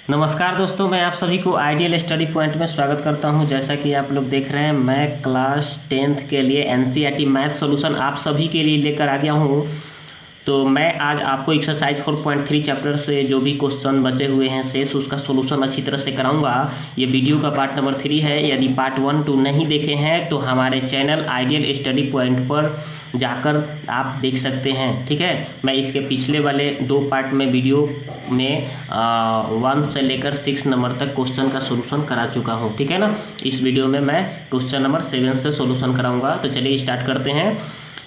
नमस्कार दोस्तों, मैं आप सभी को आइडियल स्टडी पॉइंट में स्वागत करता हूं। जैसा कि आप लोग देख रहे हैं, मैं क्लास 10th के लिए एनसीईआरटी मैथ सॉल्यूशन आप सभी के लिए लेकर आ गया हूं। तो मैं आज आपको एक्सरसाइज 4.3 चैप्टर से जो भी क्वेश्चन बचे हुए हैं शेष, उसका सोल्यूशन अच्छी तरह से कराऊंगा। ये वीडियो का पार्ट नंबर 3 है। यदि पार्ट 1, 2 नहीं देखे हैं तो हमारे चैनल आइडियल स्टडी पॉइंट पर जाकर आप देख सकते हैं, ठीक है। मैं इसके पिछले वाले 2 पार्ट में वीडियो में 1 से लेकर 6 नंबर तक क्वेश्चन का सोल्यूशन करा चुका हूँ, ठीक है ना। इस वीडियो में मैं क्वेश्चन नंबर 7 से सोल्यूशन कराऊंगा। तो चलिए स्टार्ट करते हैं।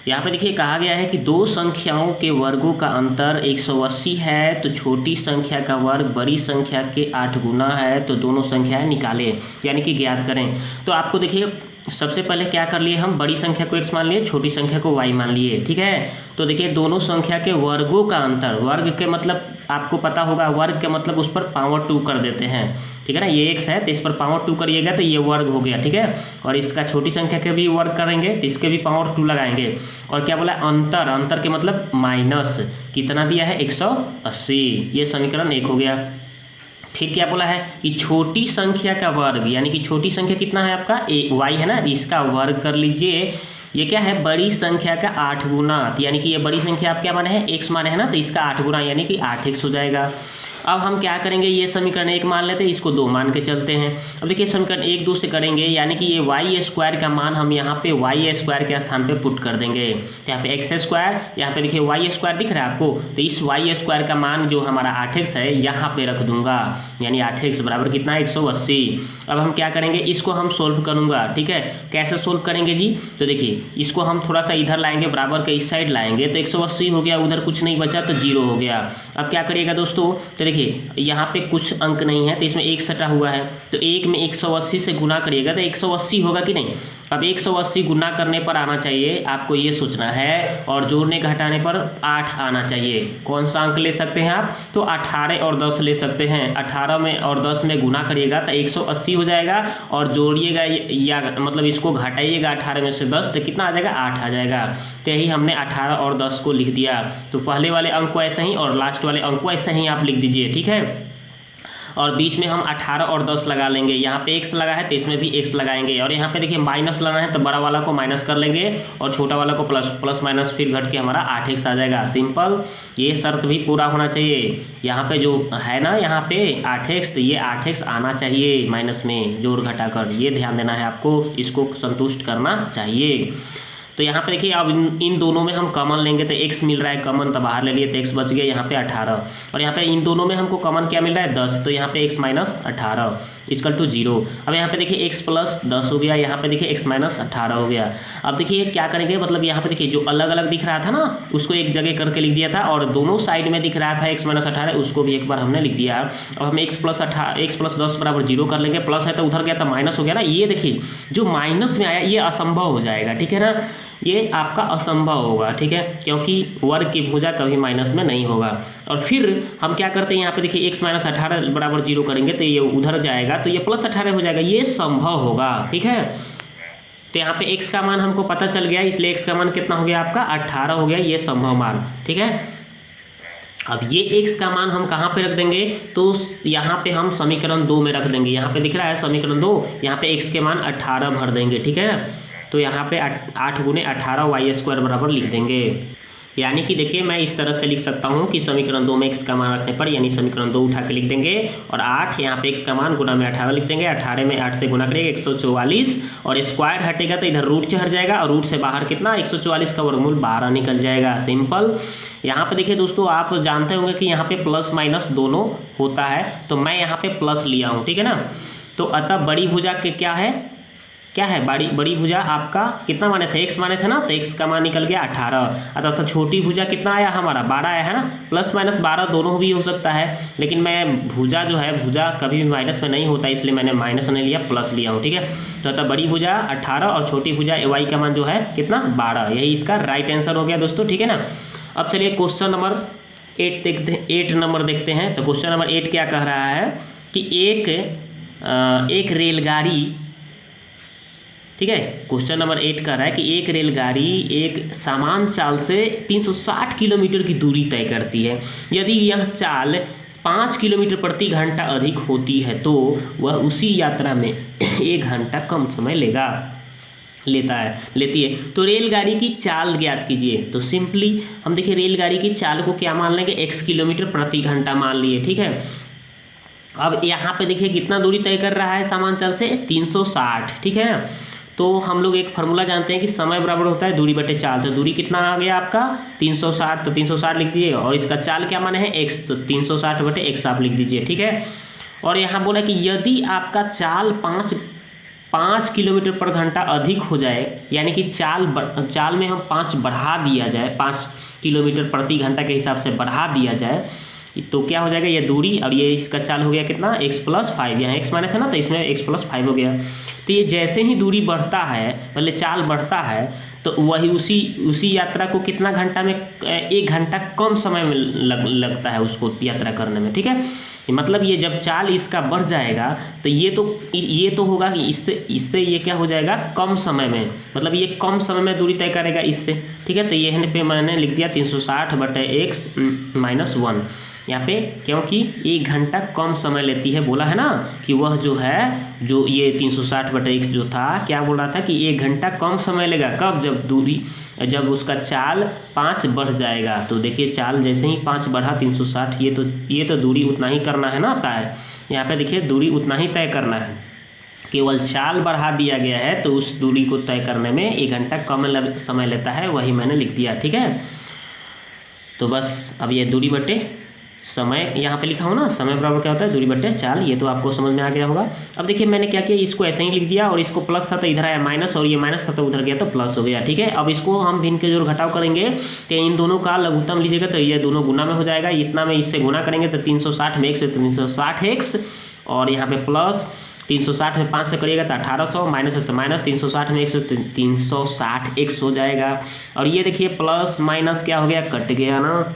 यहाँ पे देखिए कहा गया है कि दो संख्याओं के वर्गों का अंतर 180 है, तो छोटी संख्या का वर्ग बड़ी संख्या के 8 गुना है, तो दोनों संख्याएं निकालें, यानी कि ज्ञात करें। तो आपको देखिए सबसे पहले क्या कर लिए हम, बड़ी संख्या को x मान लिए, छोटी संख्या को y मान लिए, ठीक है। तो देखिए दोनों संख्या के वर्गों का अंतर, वर्ग के मतलब आपको पता होगा, वर्ग के मतलब उस पर पावर 2 कर देते हैं, ठीक है ना। ये x है तो इस पर पावर 2 करिएगा तो ये वर्ग हो गया, ठीक है। और इसका छोटी संख्या के भी वर्ग करेंगे तो इसके भी पावर 2 लगाएंगे। और क्या बोला, अंतर, अंतर के मतलब माइनस, कितना दिया है 180। ये समीकरण 1 हो गया। फिर क्या बोला है कि छोटी संख्या का वर्ग, यानी कि छोटी संख्या कितना है आपका y है ना, इसका वर्ग कर लीजिए। ये क्या है, बड़ी संख्या का 8 गुना, यानी कि ये बड़ी संख्या आप क्या माने हैं, x माने हैं ना, तो इसका 8 गुना यानी कि 8x हो जाएगा। अब हम क्या करेंगे, ये समीकरण 1 मान लेते हैं, इसको 2 मान के चलते हैं। अब देखिए समीकरण 1 2 से करेंगे, यानी कि ये वाई स्क्वायर का मान हम यहाँ पे वाई स्क्वायर के स्थान पे पुट कर देंगे। तो यहाँ पे एक्स स्क्वायर, यहाँ पे देखिए वाई स्क्वायर दिख रहा है आपको, तो इस वाई स्क्वायर का मान जो हमारा 8x है यहाँ पे रख दूंगा, यानी 8x बराबर कितना है 180। अब हम क्या करेंगे, इसको हम सोल्व करूँगा, ठीक है। कैसे सोल्व करेंगे जी, तो देखिए इसको हम थोड़ा सा इधर लाएंगे, बराबर के इस साइड लाएंगे, तो 180 हो गया, उधर कुछ नहीं बचा तो 0 हो गया। अब क्या करिएगा दोस्तों, तो देखिए यहाँ पे कुछ अंक नहीं है तो इसमें 1 सटा हुआ है, तो 1 में 180 से गुना करिएगा तो 180 होगा कि नहीं। अब 180 गुना करने पर आना चाहिए, आपको ये सोचना है, और जोड़ने घटाने पर 8 आना चाहिए। कौन सा अंक ले सकते हैं आप, तो 18 और 10 ले सकते हैं। 18 में और 10 में गुना करिएगा तो 180 हो जाएगा, और जोड़िएगा या मतलब इसको घटाइएगा 18 में से 10 तो कितना आ जाएगा, 8 आ जाएगा। तो यही हमने 18 और 10 को लिख दिया। तो पहले वाले अंक को ऐसे ही और लास्ट वाले अंक को ऐसे ही आप लिख दीजिए, ठीक है। और बीच में हम 18 और 10 लगा लेंगे, यहाँ पे x लगा है तो इसमें भी x लगाएंगे। और यहाँ पे देखिए माइनस लाना है तो बड़ा वाला को माइनस कर लेंगे और छोटा वाला को प्लस, प्लस माइनस फिर घट के हमारा 8x आ जाएगा। सिंपल, ये शर्त भी पूरा होना चाहिए। यहाँ पे जो है ना, यहाँ पे 8x, तो ये 8x आना चाहिए माइनस में जोड़ घटा कर, ये ध्यान देना है आपको, इसको संतुष्ट करना चाहिए। तो यहाँ पे देखिए अब इन दोनों में हम कॉमन लेंगे तो x मिल रहा है कॉमन, तो बाहर ले लिए तो x बच गया यहाँ पे 18। और यहाँ पे इन दोनों में हमको कॉमन क्या मिल रहा है 10, तो यहाँ पे x माइनस 18 इक्वल टू 0। अब यहाँ पे देखिए x प्लस 10 हो गया, यहाँ पे देखिए x माइनस 18 हो गया। अब देखिए क्या करेंगे, मतलब यहाँ पे देखिए जो अलग अलग दिख रहा था ना उसको एक जगह करके लिख दिया था, और दोनों साइड में दिख रहा था x माइनस 18 उसको भी एक बार हमने लिख दिया। अब हम x प्लस 10 बराबर 0 कर लेंगे, प्लस है तो उधर गया तो माइनस हो गया ना। ये देखिए जो माइनस में आया ये असंभव हो जाएगा, ठीक है ना, ये आपका असंभव होगा, ठीक है, क्योंकि वर्ग की भुजा कभी माइनस में नहीं होगा। और फिर हम क्या करते हैं, यहाँ पे देखिए x माइनस 18 बराबर 0 करेंगे तो ये उधर जाएगा तो ये प्लस 18 हो जाएगा, ये संभव होगा, ठीक है। तो यहाँ पे x का मान हमको पता चल गया, इसलिए x का मान कितना हो गया आपका 18 हो गया, ये संभव मान, ठीक है। अब ये x का मान हम कहाँ पे रख देंगे, तो यहाँ पे हम समीकरण 2 में रख देंगे। यहाँ पे दिख रहा है समीकरण 2, यहाँ पे x के मान 18 भर देंगे, ठीक है। तो यहाँ पे 8 गुने 18 वाई स्क्वायर बराबर लिख देंगे। यानी कि देखिए मैं इस तरह से लिख सकता हूँ कि समीकरण 2 में x का मान रखने पर, यानी समीकरण 2 उठा के लिख देंगे, और 8 यहाँ पे x का मान गुना में 18 लिख देंगे। 18 में 8 से गुना करेंगे 144, और स्क्वायर हटेगा तो इधर रूट से हट जाएगा, और रूट से बाहर कितना 144 का वर्गमूल 12 निकल जाएगा। सिंपल। यहाँ पे देखिए दोस्तों आप जानते होंगे कि यहाँ पे प्लस माइनस दोनों होता है, तो मैं यहाँ पे प्लस लिया हूँ, ठीक है ना। तो अतः बड़ी भुजा के क्या है बड़ी भुजा आपका कितना माने थे, x माने थे ना, तो x का मान निकल गया 18। अतः छोटी भुजा कितना आया हमारा 12 आया है ना, प्लस माइनस 12 दोनों भी हो सकता है, लेकिन मैं भुजा जो है भुजा कभी भी माइनस में नहीं होता, इसलिए मैंने माइनस नहीं लिया, प्लस लिया हूँ, ठीक है। तो अतः बड़ी भुजा 18 और छोटी भुजा y का मान जो है कितना 12, यही इसका राइट आंसर हो गया दोस्तों, ठीक है ना। अब चलिए क्वेश्चन नंबर 8 देखते हैं, 8 नंबर देखते हैं। तो क्वेश्चन नंबर 8 क्या कह रहा है कि एक रेलगाड़ी, ठीक है। क्वेश्चन नंबर 8 कह रहा है कि एक रेलगाड़ी एक समान चाल से 360 किलोमीटर की दूरी तय करती है। यदि यह चाल 5 किलोमीटर प्रति घंटा अधिक होती है तो वह उसी यात्रा में 1 घंटा कम समय लेती है। तो रेलगाड़ी की चाल ज्ञात कीजिए। तो सिंपली हम देखिए रेलगाड़ी की चाल को क्या मान लेंगे, x किलोमीटर प्रति घंटा मान लिए, ठीक है। अब यहाँ पे देखिए कितना दूरी तय कर रहा है सामांचल से, 360, ठीक है। तो हम लोग एक फार्मूला जानते हैं कि समय बराबर होता है दूरी बटे चाल। तो दूरी कितना आ गया आपका 360, तो 360 लिख दीजिए और इसका चाल क्या माने है x, तो 360 बटे x आप लिख दीजिए, ठीक है। और यहाँ बोला कि यदि आपका चाल 5 किलोमीटर पर घंटा अधिक हो जाए, यानी कि चाल में हम 5 बढ़ा दिया जाए, 5 किलोमीटर प्रति घंटा के हिसाब से बढ़ा दिया जाए, तो क्या हो जाएगा, ये दूरी और ये इसका चाल हो गया कितना x + 5, यहाँ x माने था ना, तो इसमें x + 5 हो गया। तो ये जैसे ही दूरी बढ़ता है, पहले चाल बढ़ता है, तो वही उसी यात्रा को कितना घंटा में, 1 घंटा कम समय में लगता है उसको यात्रा करने में, ठीक है। मतलब ये जब चाल इसका बढ़ जाएगा तो ये तो होगा कि इससे ये क्या हो जाएगा, कम समय में, मतलब ये कम समय में दूरी तय करेगा इससे, ठीक है। तो ये पे मैंने लिख दिया 360 बटे x - 1 यहाँ पे, क्योंकि 1 घंटा कम समय लेती है, बोला है ना कि वह जो ये 360 बटे x जो था, क्या बोल रहा था कि 1 घंटा कम समय लेगा, कब, जब उसका चाल 5 बढ़ जाएगा। तो देखिए चाल जैसे ही 5 बढ़ा 360, ये तो दूरी उतना ही करना है ना, तय। यहाँ पे देखिए दूरी उतना ही तय करना है, केवल चाल बढ़ा दिया गया है, तो उस दूरी को तय करने में 1 घंटा कम समय लेता है, वही मैंने लिख दिया, ठीक है। तो बस अब ये दूरी बटे समय यहाँ पे लिखा हो ना, समय बराबर क्या होता है, दूरी बटे चाल, ये तो आपको समझ में आ गया होगा। अब देखिए मैंने क्या किया, इसको ऐसे ही लिख दिया और इसको प्लस था तो इधर आया माइनस, और ये माइनस था तो उधर गया तो प्लस हो गया, ठीक है। अब इसको हम भिन्न के जोड़ घटाव करेंगे तो इन दोनों का लघुत्तम लीजिएगा तो ये दोनों गुना में हो जाएगा, इतना में इससे गुना करेंगे तो 360 में 1 से 360x, और यहाँ पे प्लस 360 में 5 से करिएगा तो 1800, माइनस है तो माइनस 360 में 1 से 360x हो जाएगा। और ये देखिए प्लस माइनस क्या हो गया, कट गया ना।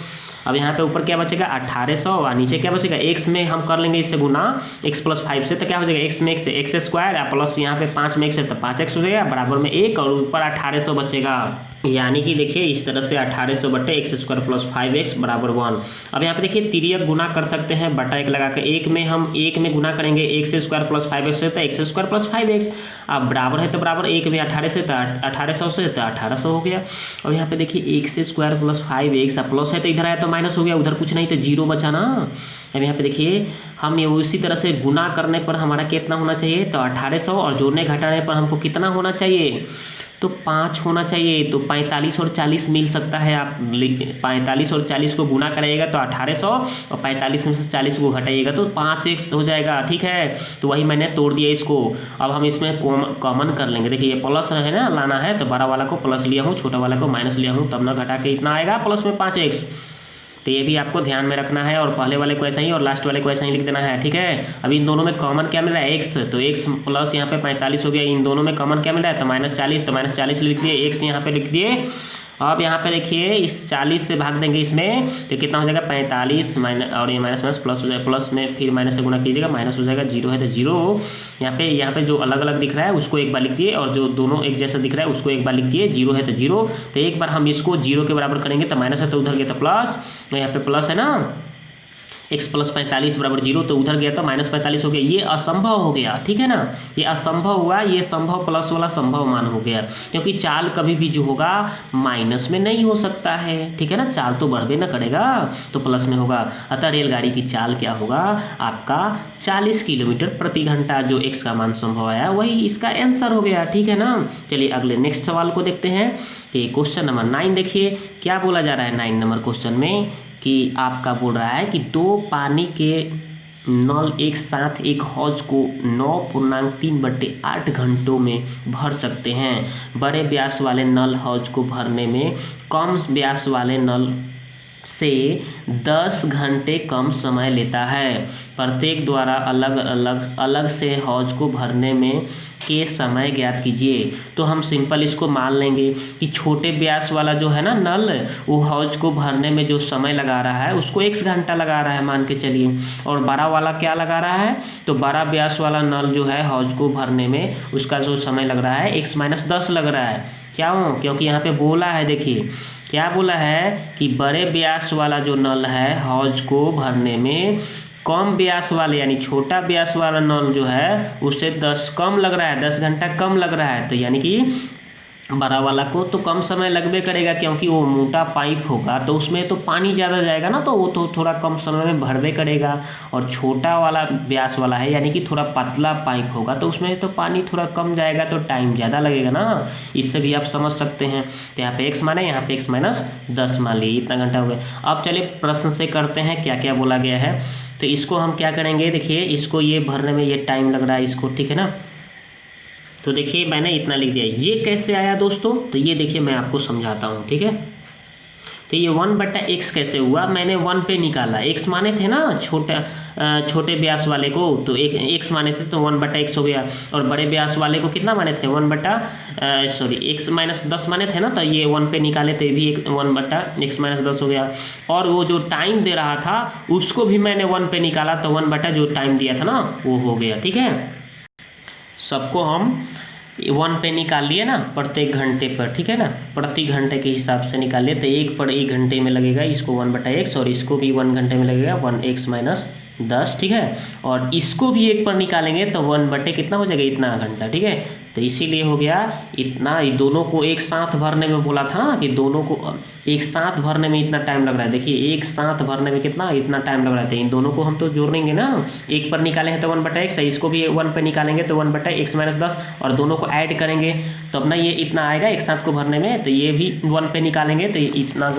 अब यहाँ पे ऊपर क्या बचेगा 1800 और नीचे क्या बचेगा, x में हम कर लेंगे इससे गुना x + 5 से, तो क्या हो जाएगा x में 1 से x² या प्लस यहाँ पे 5 में 1 से तो 5x हो जाएगा, बराबर में 1 और ऊपर 1800 बचेगा। यानी कि देखिए इस तरह से 1800 बटे x² + 5x बराबर 1। अब यहाँ पे देखिए तिर्यक गुना कर सकते हैं, बटा 1 लगा के, एक में गुना करेंगे x² + 5x से तो x² + 5x, अब बराबर है तो बराबर 1 में 18 से तो 1800 से तो 1800 हो गया। और यहाँ पे देखिए x² + 5x, प्लस है तो इधर आया तो माइनस हो गया, उधर कुछ नहीं तो 0 बचा ना। अब यहाँ पे देखिए हम ये उसी तरह से गुना करने पर हमारा कितना होना चाहिए, तो 1800, और जोड़ने घटाने पर हमको कितना होना चाहिए, तो 5 होना चाहिए। तो 45 और 40 मिल सकता है, आप 45 और 40 को गुना कराइएगा तो 1800, और 45 में से 40 को घटाइएगा तो 5x हो जाएगा, ठीक है। तो वही मैंने तोड़ दिया इसको। अब हम इसमें कॉमन कर लेंगे, देखिए ये प्लस है ना, लाना है तो बड़ा वाला को प्लस लिया हूँ, छोटा वाला को माइनस लिया हूँ, तब ना घटा के इतना आएगा प्लस में 5x। तो ये भी आपको ध्यान में रखना है, और पहले वाले को ऐसा ही और लास्ट वाले को ऐसा ही लिख देना है, ठीक है। अभी इन दोनों में कॉमन क्या मिल रहा है, x, तो x प्लस यहाँ पे 45 हो गया, इन दोनों में कॉमन क्या मिल रहा है, तो -40, तो -40 लिख दिए, x यहाँ पे लिख दिए। अब यहाँ पे देखिए इस 40 से भाग देंगे इसमें तो कितना हो जाएगा 45 माइनस, और ये माइनस माइनस प्लस हो जाएगा, प्लस में फिर माइनस से गुना कीजिएगा, माइनस हो जाएगा, 0 है तो 0। यहाँ पे जो अलग अलग दिख रहा है उसको एक बार लिख दिए, और जो दोनों एक जैसा दिख रहा है उसको एक बार लिख दिए, 0 है तो 0। तो एक बार हम इसको 0 के बराबर करेंगे तो माइनस है तो उधर गया तो प्लस, तो यहाँ पे प्लस है ना, x + 45 बराबर 0, तो उधर गया तो -45 हो गया, ये असंभव हो गया, ठीक है ना। ये असंभव हुआ, ये संभव प्लस वाला संभव मान हो गया, क्योंकि चाल कभी भी जो होगा माइनस में नहीं हो सकता है, ठीक है ना, चाल तो बढ़बे ना करेगा तो प्लस में होगा। अतः रेलगाड़ी की चाल क्या होगा आपका 40 किलोमीटर प्रति घंटा, जो x का मान संभव आया वही इसका आंसर हो गया, ठीक है ना। चलिए अगले नेक्स्ट सवाल को देखते हैं। कि क्वेश्चन नंबर 9 देखिए क्या बोला जा रहा है 9 नंबर क्वेश्चन में, कि आपका बोल रहा है कि 2 पानी के नल एक साथ एक हौज को 9.3/8 घंटों में भर सकते हैं। बड़े व्यास वाले नल हौज को भरने में कम व्यास वाले नल से 10 घंटे कम समय लेता है। प्रत्येक द्वारा अलग से हौज को भरने में के समय ज्ञात कीजिए। तो हम सिंपल इसको मान लेंगे कि छोटे व्यास वाला जो है ना नल, वो हौज को भरने में जो समय लगा रहा है उसको 1 घंटा लगा रहा है मान के चलिए, और बड़ा वाला क्या लगा रहा है, तो बड़ा व्यास वाला नल जो है हौज को भरने में उसका जो समय लग रहा है x - 10 लग रहा है। क्या हो, क्योंकि यहाँ पे बोला है देखिए क्या बोला है कि बड़े व्यास वाला जो नल है हौज को भरने में कम व्यास वाले यानी छोटा व्यास वाला नल जो है उससे 10 कम लग रहा है, 10 घंटा कम लग रहा है। तो यानी कि बड़ा वाला को तो कम समय लगबे करेगा क्योंकि वो मोटा पाइप होगा तो उसमें तो पानी ज़्यादा जाएगा ना, तो वो तो थोड़ा कम समय में भरबे करेगा। और छोटा वाला व्यास वाला है यानी कि थोड़ा पतला पाइप होगा तो उसमें तो पानी थोड़ा कम जाएगा तो टाइम ज़्यादा लगेगा ना। इससे भी आप समझ सकते हैं। तो यहाँ पे x माने, यहाँ पे x माइनस 10 मान लीजिए, इतना घंटा हो गया। अब चलिए प्रश्न से करते हैं क्या क्या बोला गया है। तो इसको हम क्या करेंगे, देखिए इसको ये भरने में ये टाइम लग रहा है इसको, ठीक है ना। तो देखिए मैंने इतना लिख दिया। ये कैसे आया दोस्तों, तो ये देखिए मैं आपको समझाता हूँ, ठीक है। तो ये 1/x कैसे हुआ, मैंने 1 पे निकाला। x माने थे ना छोटे व्यास वाले को, तो x माने थे तो 1/x हो गया। और बड़े व्यास वाले को कितना माने थे, x माइनस 10 माने थे ना, तो ये 1 पे निकाले तो ये भी 1/x माइनस 10 हो गया। और वो जो टाइम दे रहा था उसको भी मैंने 1 पे निकाला तो 1 जो टाइम दिया था ना वो हो गया, ठीक है। सबको हम 1 पे निकाल लिए ना प्रत्येक घंटे पर, ठीक है ना, प्रति घंटे के हिसाब से निकाल लिए। तो 1 पर 1 घंटे में लगेगा इसको 1/x और इसको भी 1 घंटे में लगेगा 1x माइनस 10, ठीक है। और इसको भी 1 पर निकालेंगे तो 1 कितना हो जाएगा, इतना घंटा, ठीक है। तो इसीलिए हो गया इतना। ये दोनों को एक साथ भरने में बोला था कि दोनों को एक साथ भरने में इतना टाइम लग रहा है। देखिए एक साथ भरने में कितना इतना टाइम लग रहा है। इन दोनों को हम तो जोड़ेंगे ना, 1 पर निकाले हैं तो 1/x, इसको भी 1 पर निकालेंगे तो 1/x माइनस 10 और दोनों को ऐड करेंगे तो अपना ये इतना आएगा एक साथ को भरने में। तो ये भी 1 पे निकालेंगे तो इतना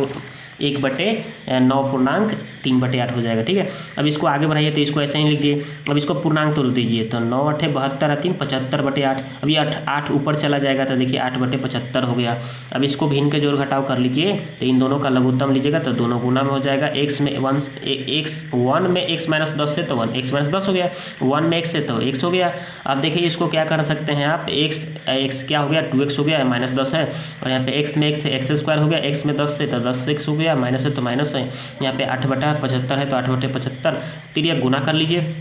1/9.3/8 हो जाएगा, ठीक है। अब इसको आगे बढ़ाइए तो इसको ऐसे ही लिख दिए। अब इसको पूर्णांक तोड़ दीजिए तो 9 8 72 3 75/8। अब ये 8 ऊपर चला जाएगा तो देखिए 8/75 हो गया। अब इसको भिन्न के जोड़ घटाव कर लीजिए तो इन दोनों का लघुत्तम लीजिएगा तो दोनों गुना में हो जाएगा। x में 1 में x माइनस 10 से तो 1x माइनस 10 हो गया, 1 में x से तो x हो गया। अब देखिए इसको क्या कर सकते हैं आप, x क्या हो गया 2x हो गया, माइनस 10 है। और यहाँ पे x में x से x² हो गया, x में 10 से तो 10x हो गया, माइनस है तो माइनस है। यहाँ पे 8/75 है तो 8/75 तिरिया गुना कर लीजिए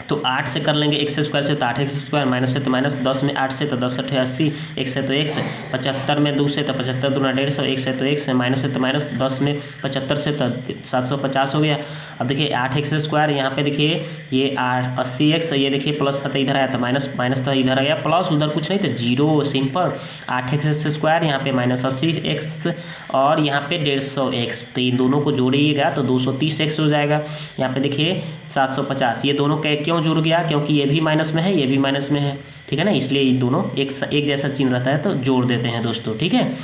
तो 8 से कर लेंगे, x² से तो 8x², माइनस है तो माइनस, 10 में 8 से तो 10 8 80, x है तो x, 75 में 2 से तो 75 दूना 150, x है तो x, माइनस है तो माइनस, 10 में 75 से तो 750 हो गया। अब देखिए 8x², यहाँ पे देखिए ये 80x, ये देखिए प्लस था तो इधर आया तो माइनस, माइनस था इधर आ गया प्लस, उधर कुछ नहीं तो जीरो, सिंपल। 8x², यहाँ पे माइनस 80x और यहाँ पे 150x, तो इन दोनों को जोड़िएगा तो 230x हो जाएगा। यहाँ पे देखिए 750, ये दोनों क्यों जुड़ गया, क्योंकि ये भी माइनस में है ये भी माइनस में है, ठीक है ना, इसलिए ये दोनों एक जैसा चिन्ह रहता है तो जोड़ देते हैं दोस्तों, ठीक है।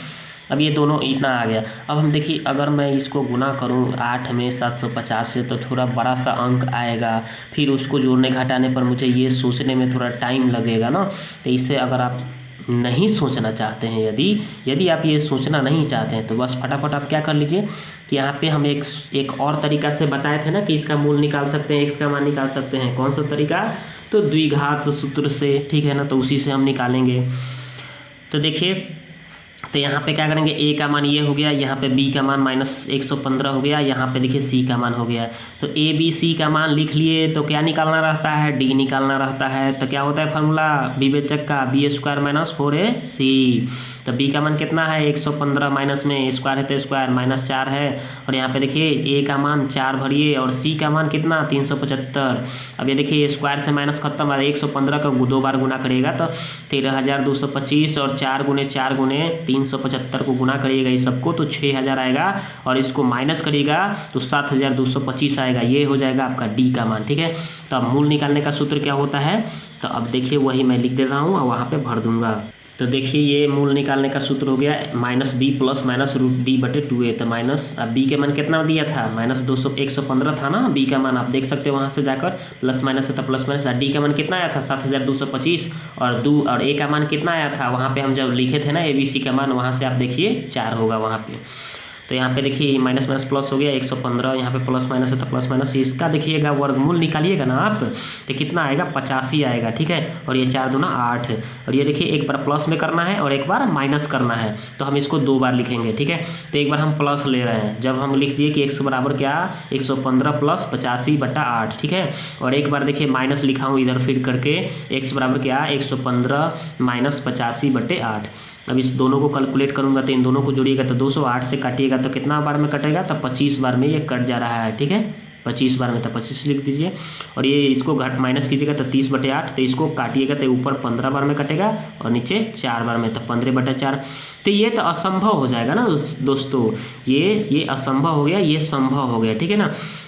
अब ये दोनों इतना आ गया। अब हम देखिए अगर मैं इसको गुना करूँ 8 में 750 से तो थोड़ा बड़ा सा अंक आएगा, फिर उसको जोड़ने घटाने पर मुझे ये सोचने में थोड़ा टाइम लगेगा ना। तो इससे अगर आप नहीं सोचना चाहते हैं, यदि आप ये सोचना नहीं चाहते हैं तो बस फटाफट आप क्या कर लीजिए कि यहाँ पे हम एक और तरीका से बताए थे ना कि इसका मूल निकाल सकते हैं, x का मान निकाल सकते हैं। कौन सा तरीका, तो द्विघात सूत्र से, ठीक है ना, तो उसी से हम निकालेंगे। तो देखिए तो यहाँ पे क्या करेंगे, a का मान ये हो गया, यहाँ पे b का मान माइनस 115 हो गया, यहाँ पे देखिए c का मान हो गया। तो a b c का मान लिख लिए तो क्या निकालना रहता है, d निकालना रहता है। तो क्या होता है फार्मूला विवेचक का, b² माइनस 4ac। तो b का मान कितना है 115, माइनस में स्क्वायर है तो स्क्वायर, माइनस 4 है। और यहाँ पे देखिए a का मान 4 भरिए और c का मान कितना 375। अब ये देखिए स्क्वायर से माइनस खत्म है, 115 का 2 बार गुना करिएगा तो 13,225 और 4 गुने 375 को गुना करिएगा इस सबको तो 6,000 आएगा और इसको माइनस करिएगा तो 7,225 आएगा। ये हो जाएगा आपका डी का मान, ठीक है। तो अब मूल निकालने का सूत्र क्या होता है, तो अब देखिए वही मैं लिख दे रहा हूँ और वहाँ पे भर दूंगा। तो देखिए ये मूल निकालने का सूत्र हो गया -b प्लस -√d/2a। तो माइनस, अब b के मान कितना दिया था -115 था ना b का मान, आप देख सकते हो वहाँ से जाकर, प्लस माइनस है तो प्लस माइनस। d का मान कितना आया था 7,225 और a का मान कितना आया था, वहाँ पे हम जब लिखे थे ना abc का मान, वहाँ से आप देखिए 4 होगा वहाँ पे। तो यहाँ पे देखिए माइनस माइनस प्लस हो गया 115, यहाँ पे प्लस माइनस है तो प्लस माइनस, इसका देखिएगा वर्गमूल निकालिएगा ना आप तो कितना आएगा 85 आएगा, ठीक है। और ये 4 दूना 8 और ये देखिए एक बार प्लस में करना है और एक बार माइनस करना है तो हम इसको 2 बार लिखेंगे, ठीक है। तो एक बार हम प्लस ले रहे हैं, जब हम लिख दिए कि x बराबर क्या 115 प्लस 85/8, ठीक है। और एक बार देखिए माइनस लिखा हूँ इधर फिर करके, x बराबर क्या 115 माइनस 85/8। अब इस दोनों को कैलकुलेट करूँगा तो इन दोनों को जोड़िएगा तो 208 से काटिएगा तो कितना बार में कटेगा, तो 25 बार में ये कट जा रहा है। ठीक है, 25 बार में तो 25 लिख दीजिए, और ये इसको घट माइनस कीजिएगा तो 30/8, तो इसको काटिएगा तो ऊपर 15 बार में कटेगा और नीचे 4 बार में, तो 15/4। तो ये तो असंभव हो जाएगा ना दोस्तों, ये असंभव हो गया, ये संभव हो गया। ठीक है ना,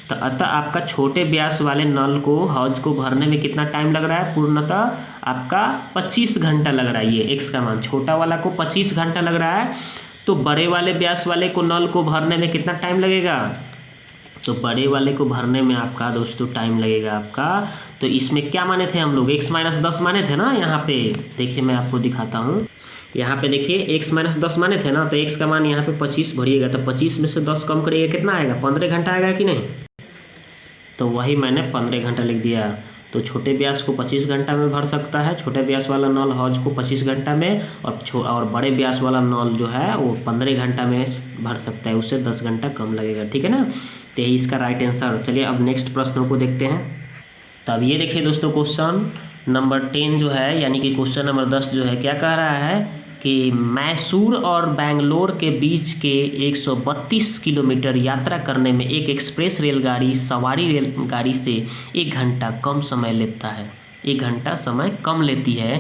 तो अतः आपका छोटे व्यास वाले नल को हौज को भरने में कितना टाइम लग रहा है, पूर्णतः आपका 25 घंटा लग रहा है। ये एक्स का मान छोटा वाला को 25 घंटा लग रहा है, तो बड़े वाले व्यास वाले को नल को भरने में कितना टाइम लगेगा, तो बड़े वाले को भरने में आपका दोस्तों टाइम लगेगा आपका, तो इसमें क्या माने थे हम लोग, x-10 माने थे ना। यहाँ पे देखिए मैं आपको दिखाता हूँ, यहाँ पे देखिए x-10 माने थे ना, तो x का मान यहाँ पे 25 भरिएगा, तो 25 में से 10 कम करिएगा कितना आएगा, 15 घंटा आएगा कि नहीं, तो वही मैंने 15 घंटा लिख दिया। तो छोटे व्यास को 25 घंटा में भर सकता है, छोटे व्यास वाला नल हौज को 25 घंटा में, और बड़े व्यास वाला नल जो है वो 15 घंटा में भर सकता है, उससे 10 घंटा कम लगेगा। ठीक है ना, तो यही इसका राइट आंसर। चलिए अब नेक्स्ट प्रश्नों को देखते हैं। तो अब ये देखिए दोस्तों, क्वेश्चन नंबर 10 जो है, यानी कि क्वेश्चन नंबर 10 जो है, क्या कह रहा है कि मैसूर और बेंगलोर के बीच के 132 किलोमीटर यात्रा करने में एक एक्सप्रेस रेलगाड़ी सवारी रेलगाड़ी से 1 घंटा कम समय लेता है, 1 घंटा समय कम लेती है।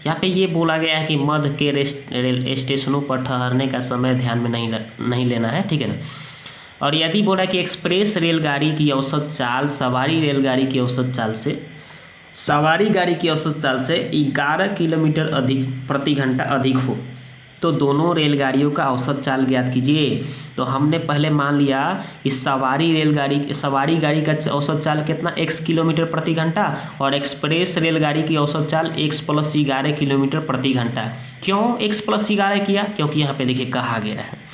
यहाँ पे ये बोला गया है कि मध्य के रेल स्टेशनों पर ठहरने का समय ध्यान में नहीं लेना है। ठीक है ना, और यदि बोला कि एक्सप्रेस रेलगाड़ी की औसत चाल सवारी रेलगाड़ी की औसत चाल से 11 किलोमीटर प्रति घंटा अधिक हो, तो दोनों रेलगाड़ियों का औसत चाल ज्ञात कीजिए। तो हमने पहले मान लिया कि सवारी गाड़ी का औसत चाल कितना, x किलोमीटर प्रति घंटा, और एक्सप्रेस रेलगाड़ी की औसत चाल x + 11 किलोमीटर प्रति घंटा। क्यों x + 11 किया, क्योंकि यहाँ पे देखिए कहा गया है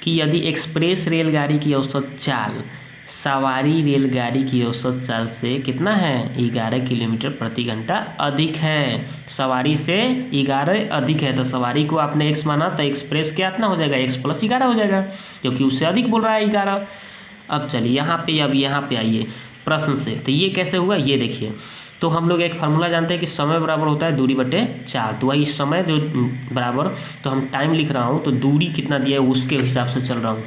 कि यदि एक्सप्रेस रेलगाड़ी की औसत चाल सवारी रेलगाड़ी की औसत चाल से कितना है, 11 किलोमीटर प्रति घंटा अधिक है, सवारी से 11 अधिक है, तो सवारी को आपने x माना तो एक्सप्रेस कितना हो जाएगा, x + 11 हो जाएगा, क्योंकि उससे अधिक बोल रहा है 11। अब चलिए यहाँ पे आइए प्रश्न से, तो ये कैसे हुआ ये देखिए। तो हम लोग एक फार्मूला जानते हैं कि समय बराबर होता है दूरी बटे 4, तो वही समय जो बराबर, तो हम टाइम लिख रहा हूँ तो दूरी कितना दिया है उसके हिसाब से चल रहा हूँ,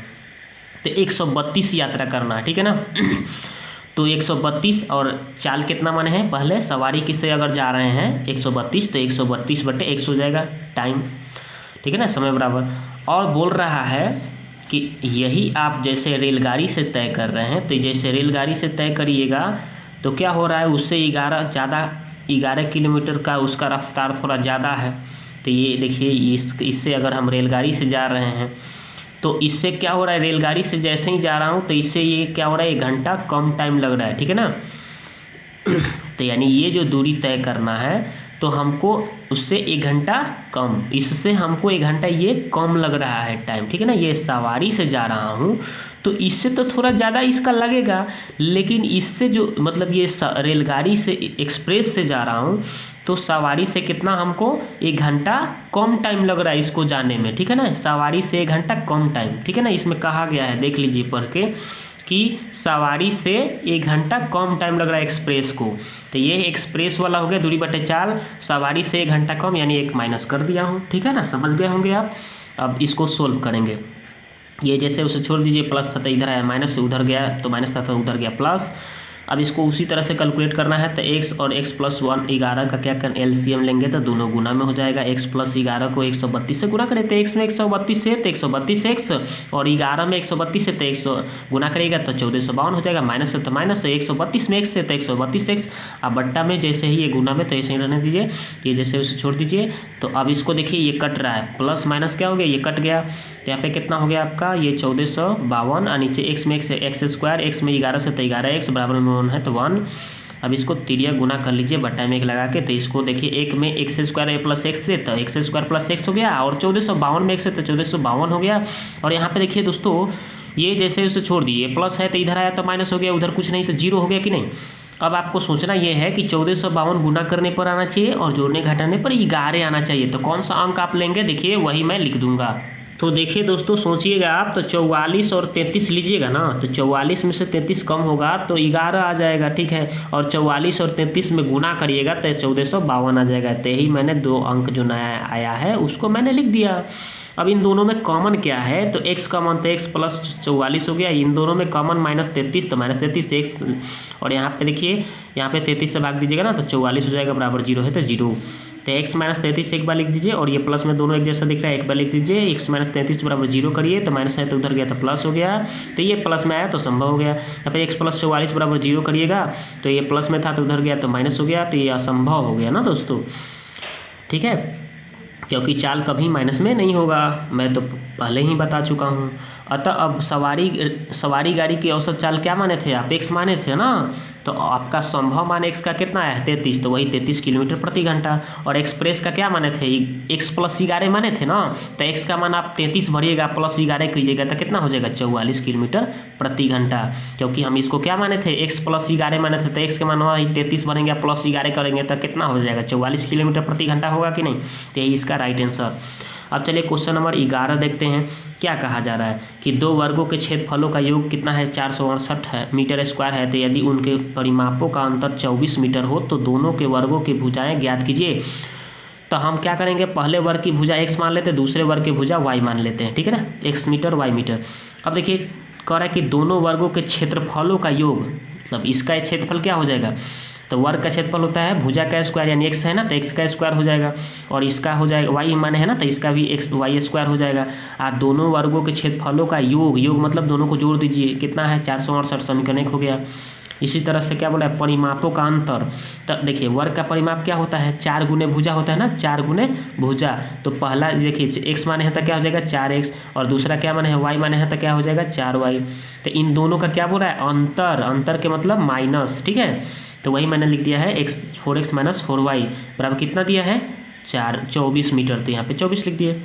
तो 132 यात्रा करना है। ठीक है ना, तो 132 और चाल कितना माने हैं, पहले सवारी किससे अगर जा रहे हैं 132, तो 132/x हो जाएगा टाइम। ठीक है ना, समय बराबर, और बोल रहा है कि यही आप जैसे रेलगाड़ी से तय कर रहे हैं, तो जैसे रेलगाड़ी से तय करिएगा तो क्या हो रहा है, उससे 11 किलोमीटर का उसका रफ्तार थोड़ा ज़्यादा है। तो ये देखिए इससे अगर हम रेलगाड़ी से जा रहे हैं तो इससे क्या हो रहा है, रेलगाड़ी से जैसे ही जा रहा हूँ तो इससे ये क्या हो रहा है, 1 घंटा कम टाइम लग रहा है। ठीक है ना, तो यानी ये जो दूरी तय करना है तो हमको उससे 1 घंटा कम, इससे हमको 1 घंटा ये कम लग रहा है टाइम। ठीक है ना, ये सवारी से जा रहा हूँ तो इससे तो थोड़ा ज़्यादा इसका लगेगा, लेकिन इससे जो मतलब ये रेलगाड़ी से एक्सप्रेस से जा रहा हूँ तो सवारी से कितना हमको 1 घंटा कम टाइम लग रहा है इसको जाने में। ठीक है ना, सवारी से 1 घंटा कम टाइम। ठीक है ना, इसमें कहा गया है, देख लीजिए पढ़ के, कि सवारी से 1 घंटा कम टाइम लग रहा है एक्सप्रेस को। तो ये एक्सप्रेस वाला हो गया दूरी बटे 4, सवारी से 1 घंटा कम, यानी 1 माइनस कर दिया हूँ। ठीक है ना, समझ गए होंगे आप। अब इसको सोल्व करेंगे, ये जैसे उसे छोड़ दीजिए, प्लस था तो इधर आया माइनस, से उधर गया तो माइनस था तो उधर गया प्लस। अब इसको उसी तरह से कैलकुलेट करना है, तो x और x + 1 11 का क्या कर एलसीएम लेंगे तो दोनों गुना में हो जाएगा। x + 11 को 132 से गुना करें तो x में 132 से तो 132x, और 11 में 132 से तो 100 गुना करेगा तो 1452 हो जाएगा, माइनस है तो माइनस, 132 में x से तो 132x। अब बट्टा में जैसे ही ये गुना में तो ऐसे ही रहने दीजिए, ये जैसे उसे छोड़ दीजिए। तो अब इसको देखिए ये कट रहा है, प्लस माइनस क्या हो गया, ये कट गया, तो यहाँ पे कितना हो गया आपका, ये 1452, और नीचे x में x में 11 से तो 11x बराबर में 1 है तो 1। अब इसको तिरिया गुना कर लीजिए बट्टा में 1 लगा के, तो इसको देखिए 1 में x² + x से तो x² + x हो गया, और 1452 में x से तो 1452 हो गया। और यहाँ पे देखिए दोस्तों, ये जैसे उसे छोड़ दिए, प्लस है तो इधर आया तो माइनस हो गया, उधर कुछ नहीं तो 0 हो गया कि नहीं। अब आपको सोचना ये है कि 1452 गुना करने पर आना चाहिए और जोड़ने घटाने पर 11 आना चाहिए, तो कौन सा अंक आप लेंगे, देखिए वही मैं लिख दूंगा, तो देखिए दोस्तों, सोचिएगा आप, तो 44 और 33 लीजिएगा ना, तो 44 में से 33 कम होगा तो 11 आ जाएगा, ठीक है। और 44 और 33 में गुना करिएगा तो 1452 आ जाएगा। तो यही मैंने 2 अंक जो नया आया है उसको मैंने लिख दिया। अब इन दोनों में कॉमन क्या है, तो x कॉमन, तो x प्लस 44 हो गया। इन दोनों में कॉमन -33, तो -33 से x, और यहाँ पे देखिए, यहाँ पे 33 से भाग दीजिएगा ना तो 44 हो जाएगा, बराबर 0 है तो 0। तो x -33 एक बार लिख दीजिए, और ये प्लस में दोनों एक जैसा दिख रहा है, एक बार लिख दीजिए। x -33 बराबर 0 करिए, तो माइनस है तो उधर गया तो प्लस हो गया, तो ये प्लस में आया तो संभव हो गया। यहाँ पे x प्लस 44 बराबर 0 करिएगा, तो ये प्लस में था तो उधर गया तो माइनस हो गया, तो ये असंभव हो गया ना दोस्तों, ठीक है, क्योंकि चाल कभी माइनस में नहीं होगा, मैं तो पहले ही बता चुका हूँ। अतः अब सवारी गाड़ी की औसत चाल क्या माने थे आप, x माने थे ना, तो आपका संभव मान x का कितना है 33, तो वही 33 किलोमीटर प्रति घंटा। और एक्सप्रेस का क्या माने थे, x प्लस 11 माने थे ना, तो x का मान आप 33 भरिएगा प्लस 11 कीजिएगा तो कितना हो जाएगा 44 किलोमीटर प्रति घंटा, क्योंकि हम इसको क्या माने थे, x प्लस 11 माने थे, तो x के मान वही 33 भरेंगे प्लस 11 करेंगे तो कितना हो जाएगा 44 किलोमीटर प्रति घंटा होगा कि नहीं, तो यही इसका राइट आंसर। अब चलिए क्वेश्चन नंबर 11 देखते हैं। क्या कहा जा रहा है कि 2 वर्गों के क्षेत्रफलों का योग कितना है 468 है मीटर स्क्वायर है, तो यदि उनके परिमापों का अंतर 24 मीटर हो तो दोनों के वर्गों की भुजाएं ज्ञात कीजिए। तो हम क्या करेंगे, पहले वर्ग की भुजा x मान लेते हैं, दूसरे वर्ग की भुजा y मान लेते हैं, ठीक है ना, x मीटर y मीटर। अब देखिए कह रहा है कि दोनों वर्गों के क्षेत्रफलों का योग, मतलब इसका क्षेत्रफल क्या हो जाएगा, तो वर्ग का क्षेत्रफल होता है भुजा का स्क्वायर, यानी x है ना तो x का स्क्वायर हो जाएगा, और इसका हो जाएगा y माने है ना तो इसका भी x y स्क्वायर हो जाएगा। दोनों वर्गों के क्षेत्रफलों का योग मतलब दोनों को जोड़ दीजिए, कितना है 468, समीकरण 1 हो गया। इसी तरह से क्या बोला है, परिमापों का अंतर, तो देखिए वर्ग का परिमाप क्या होता है 4 गुने भुजा होता है ना, 4 गुने भुजा। तो पहला देखिए x माने है तो क्या हो जाएगा 4x, और दूसरा क्या माने है y माने है तो क्या हो जाएगा 4y। तो इन दोनों का क्या बोल रहा है अंतर के मतलब माइनस, ठीक है। तो वही मैंने लिख दिया है 4x - 4y बराबर कितना दिया है 24 मीटर, तो यहाँ पे 24 लिख दिए।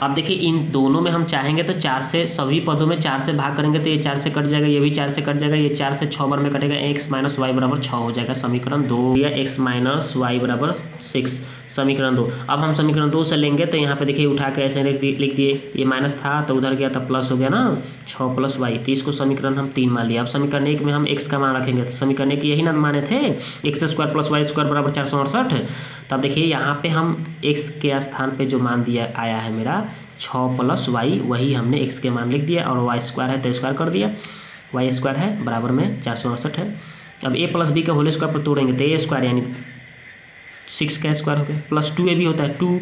अब देखिए इन दोनों में हम चाहेंगे तो 4 से, सभी पदों में 4 से भाग करेंगे तो ये 4 से कट जाएगा, ये भी 4 से कट जाएगा, ये 4 से 6 बार में कटेगा, x - y बराबर 6 हो जाएगा, समीकरण 2 या x - y बराबर 6, समीकरण 2। अब हम समीकरण 2 से लेंगे तो यहाँ पे देखिए उठा के ऐसे लिख दिए, ये माइनस था तो उधर गया तो प्लस हो गया ना 6 + y, तो इसको समीकरण हम 3 मान लिया। अब समीकरण 1 में हम x का मान रखेंगे, तो समीकरण 1 यही ना माने थे x² + y² बराबर 468। तब देखिए यहाँ पे हम x के स्थान पे जो मान दिया आया है मेरा 6 + y, वही हमने x के मान लिख दिया, और y² है तो स्क्वायर कर दिया, y² है बराबर में 468 है। अब a + b का होल स्क्वायर पर तोड़ेंगे तो a² यानी 6 का स्क्वायर हो गया, प्लस 2a भी होता है 2,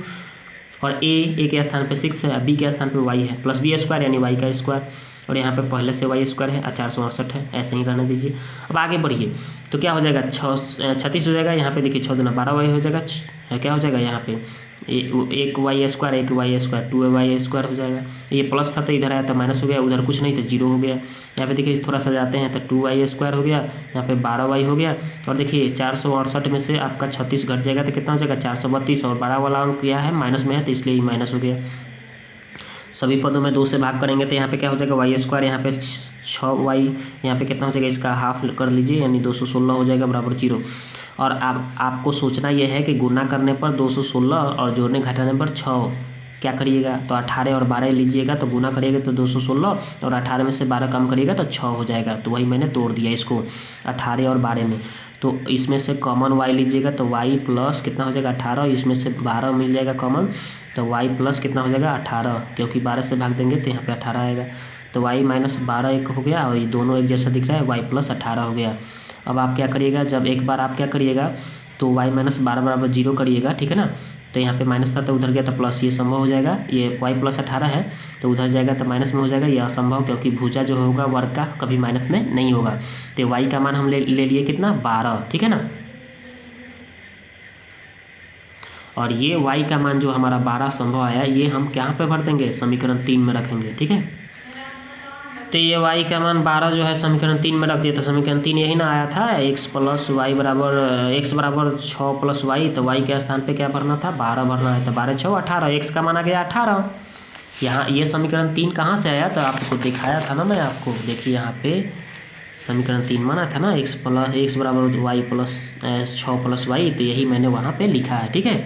और a के स्थान पे 6 है, b के स्थान पे y है, प्लस b² यानी y का स्क्वायर, और यहाँ पे पहले से y² है, 468 है, ऐसे ही रहने दीजिए। अब आगे बढ़िए तो क्या हो जाएगा 36 हो जाएगा, यहाँ पे देखिए 6 दूना 12y हो जाएगा, क्या हो जाएगा यहाँ पे 1y² 2y² हो जाएगा। ये प्लस था तो इधर आया तो माइनस हो गया, उधर कुछ नहीं तो 0 हो गया। यहाँ पे देखिए थोड़ा सा जाते हैं तो 2y² हो गया, यहाँ पे 12y हो गया, और देखिए 468 में से आपका 36 घट जाएगा तो कितना हो जाएगा 432, और 12 वाला अंक क्या है माइनस में है तो इसलिए माइनस हो गया। सभी पदों में 2 से भाग करेंगे तो यहाँ पे क्या हो जाएगा y², यहाँ पे 6y, यहाँ पे कितना हो जाएगा इसका हाफ कर लीजिए यानी 216 हो जाएगा बराबर 0। और अब आपको सोचना यह है कि गुना करने पर 216 और जोड़ने घटाने पर 6 क्या करिएगा, तो 18 और 12 लीजिएगा, तो गुना करिएगा तो 216, और 18 में से 12 कम करिएगा तो 6 हो जाएगा। तो वही मैंने तोड़ दिया इसको 18 और 12 में। तो इसमें से कॉमन y लीजिएगा तो y प्लस कितना हो जाएगा 18, इसमें से 12 मिल जाएगा कॉमन, तो y प्लस कितना हो जाएगा 18, क्योंकि 12 से भाग देंगे तो यहाँ पे 18 आएगा, तो y - 12 एक हो गया, और ये दोनों एक जैसा दिख रहा है, y + 18 हो गया। अब आप क्या करिएगा, जब एक बार आप क्या करिएगा तो y - 12 बराबर 0 करिएगा, ठीक है ना, तो यहाँ पे माइनस था तो उधर गया तो प्लस, ये संभव हो जाएगा, ये y + 18 है तो उधर जाएगा तो माइनस में हो जाएगा, ये असंभव, क्योंकि भुजा जो होगा वर्ग का कभी माइनस में नहीं होगा। तो y का मान हम ले लिए कितना 12, ठीक है ना, और ये y का मान जो हमारा 12 संभव आया, ये हम कहाँ पे भर देंगे समीकरण 3 में रखेंगे, ठीक है। तो ये y का मान 12 जो है समीकरण 3 में रख दिया, तो समीकरण 3 यही ना आया था x + y बराबर x बराबर 6 + y, तो y के स्थान पे क्या भरना था 12 भरना है, तो 12 × 6 18, x का मान आ गया 18। यहाँ ये समीकरण 3 कहाँ से आया, तो आपको दिखाया था ना मैं आपको, देखिए यहाँ पे समीकरण 3 माना था ना x बराबर y + 6 + y, तो यही मैंने वहाँ पे लिखा है, ठीक है।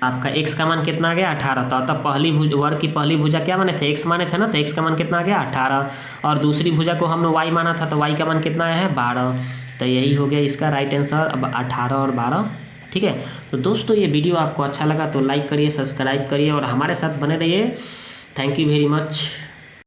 आपका x का मान कितना आ गया 18। तो तब पहली वर्ग की पहली भुजा क्या माने थे, x माने थे ना, तो x का मान कितना आ गया 18। और दूसरी भुजा को हमने y माना था, तो y का मान कितना आया है 12। तो यही हो गया इसका राइट आंसर। अब 18 और 12, ठीक है। तो दोस्तों ये वीडियो आपको अच्छा लगा तो लाइक करिए, सब्सक्राइब करिए और हमारे साथ बने रहिए। Thank you very much.